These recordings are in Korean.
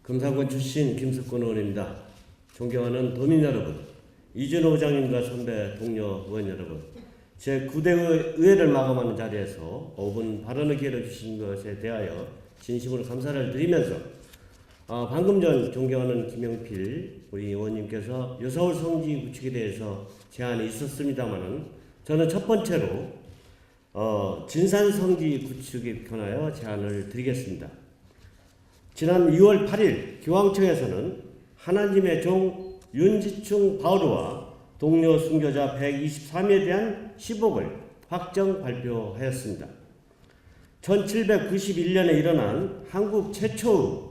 금산군 출신 김석권 의원입니다. 존경하는 도민 여러분, 이준호 의장님과 선배 동료 의원 여러분, 제9대 의회를 마감하는 자리에서 5분 발언의 기회를 주신 것에 대하여 진심으로 감사를 드리면서 방금 전 존경하는 김영필 우리 의원님께서 유서울 성지 구축에 대해서 제안이 있었습니다마는 저는 첫 번째로 진산 성지 구축에 관하여 제안을 드리겠습니다. 지난 2월 8일 교황청에서는 하나님의 종 윤지충 바오르와 동료 순교자 123에 대한 시복을 확정 발표하였습니다. 1791년에 일어난 한국 최초의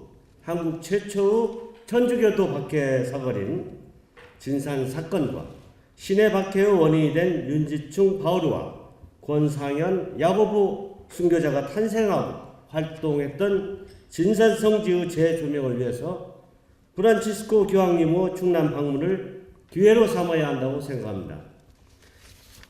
천주교도 박해 사거리인 진산 사건과 신의 박해의 원인이 된 윤지충 바오르와 권상현 야고보 순교자가 탄생하고 활동했던 진산 성지의 재조명을 위해서 프란치스코 교황님의 충남 방문을 기회로 삼아야 한다고 생각합니다.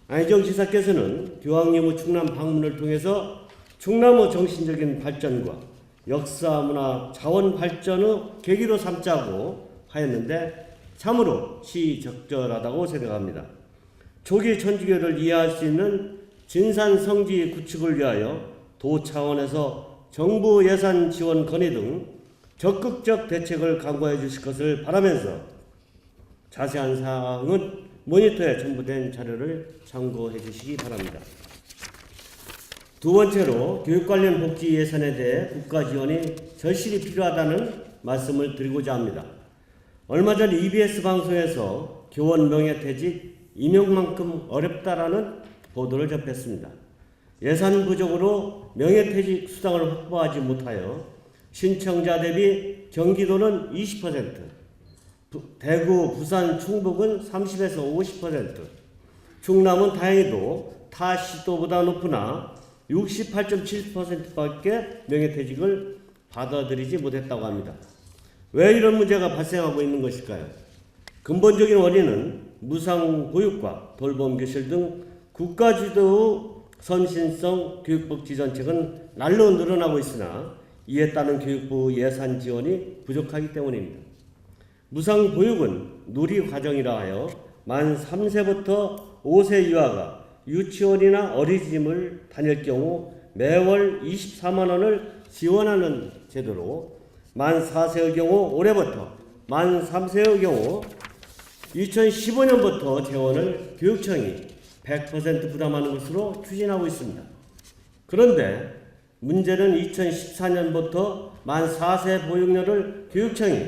안희정 지사께서는 교황님의 충남 방문을 통해서 충남의 정신적인 발전과 역사, 문화, 자원 발전의 계기로 삼자고 하였는데 참으로 시적절하다고 생각합니다. 초기 천주교를 이해할 수 있는 진산 성지 구축을 위하여 도 차원에서 정부 예산 지원 건의 등 적극적 대책을 강구해 주실 것을 바라면서 자세한 사항은 모니터에 첨부된 자료를 참고해 주시기 바랍니다. 두 번째로 교육 관련 복지 예산에 대해 국가 지원이 절실히 필요하다는 말씀을 드리고자 합니다. 얼마 전 EBS 방송에서 교원 명예퇴직 임용만큼 어렵다라는 보도를 접했습니다. 예산 부족으로 명예퇴직 수당을 확보하지 못하여 신청자 대비 경기도는 20%, 대구, 부산, 충북은 30에서 50%, 충남은 다행히도 타 시도보다 높으나 68.7%밖에 명예퇴직을 받아들이지 못했다고 합니다. 왜 이런 문제가 발생하고 있는 것일까요? 근본적인 원인은 무상보육과 돌봄교실 등 국가주도의 선신성 교육복지 정책은 날로 늘어나고 있으나 이에 따른 교육부 예산 지원이 부족하기 때문입니다. 무상보육은 누리과정이라 하여 만 3세부터 5세 이하가 유치원이나 어린이집을 다닐 경우 매월 24만 원을 지원하는 제도로 만 4세의 경우 올해부터 만 3세의 경우 2015년부터 재원을 교육청이 100% 부담하는 것으로 추진하고 있습니다. 그런데 문제는 2014년부터 만 4세 보육료를 교육청이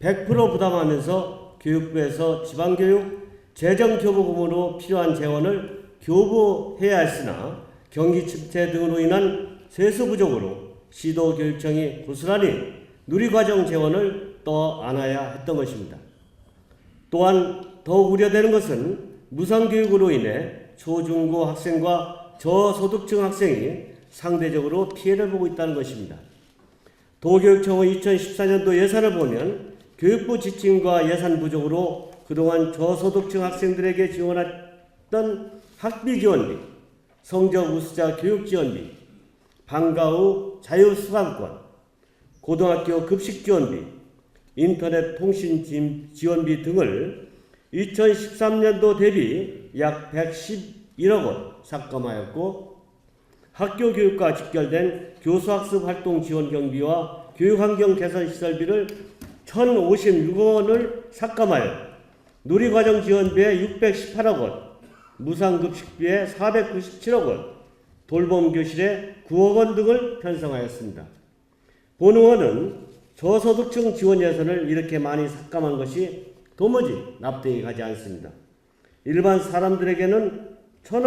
100% 부담하면서 교육부에서 지방교육 재정교부금으로 필요한 재원을 교부해야 했으나 경기 침체 등으로 인한 세수 부족으로 시도교육청이 고스란히 누리과정 재원을 떠 안아야 했던 것입니다. 또한 더욱 우려되는 것은 무상교육으로 인해 초중고 학생과 저소득층 학생이 상대적으로 피해를 보고 있다는 것입니다. 도교육청의 2014년도 예산을 보면 교육부 지침과 예산 부족으로 그동안 저소득층 학생들에게 지원했던 학비 지원비, 성적 우수자 교육 지원비, 방과 후 자유수강권, 고등학교 급식 지원비, 인터넷 통신 지원비 등을 2013년도 대비 약 111억 원 삭감하였고 학교 교육과 직결된 교수학습 활동 지원 경비와 교육환경 개선 시설비를 1,056억 원을 삭감하여 누리과정 지원비에 618억 원, 무상급식비에 497억 원, 돌봄교실에 9억 원 등을 편성하였습니다. 본 의원은 저소득층 지원 예산을 이렇게 많이 삭감한 것이 도무지 납득이 가지 않습니다. 일반 사람들에게는 천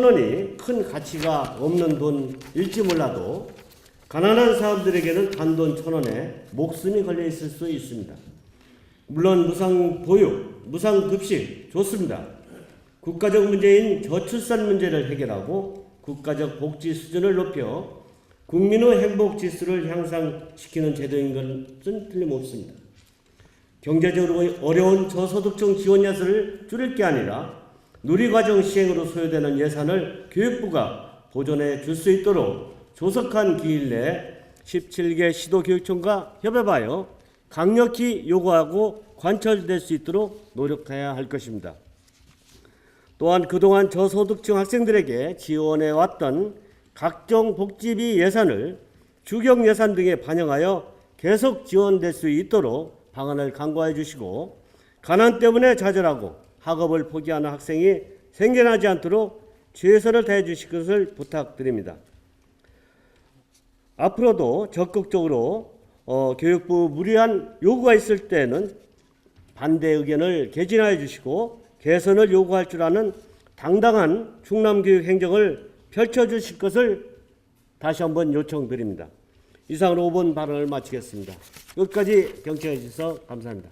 원이 큰 가치가 없는 돈일지 몰라도 가난한 사람들에게는 단돈 1,000원에 목숨이 걸려 있을 수 있습니다. 물론 무상보육, 무상급식 좋습니다. 국가적 문제인 저출산 문제를 해결하고 국가적 복지 수준을 높여 국민의 행복 지수를 향상시키는 제도인 것은 틀림없습니다. 경제적으로 어려운 저소득층 지원 예산을 줄일 게 아니라 누리과정 시행으로 소요되는 예산을 교육부가 보존해 줄 수 있도록 조속한 기일 내에 17개 시도교육청과 협업하여 강력히 요구하고 관철될 수 있도록 노력해야 할 것입니다. 또한 그동안 저소득층 학생들에게 지원해왔던 각종 복지비 예산을 주경 예산 등에 반영하여 계속 지원될 수 있도록 방안을 강구해 주시고, 가난 때문에 좌절하고 학업을 포기하는 학생이 생겨나지 않도록 최선을 다해 주실 것을 부탁드립니다. 앞으로도 적극적으로 교육부 무리한 요구가 있을 때는 반대 의견을 개진하여 주시고 개선을 요구할 줄 아는 당당한 충남교육 행정을 펼쳐주실 것을 다시 한번 요청드립니다. 이상으로 5번 발언을 마치겠습니다. 끝까지 경청해 주셔서 감사합니다.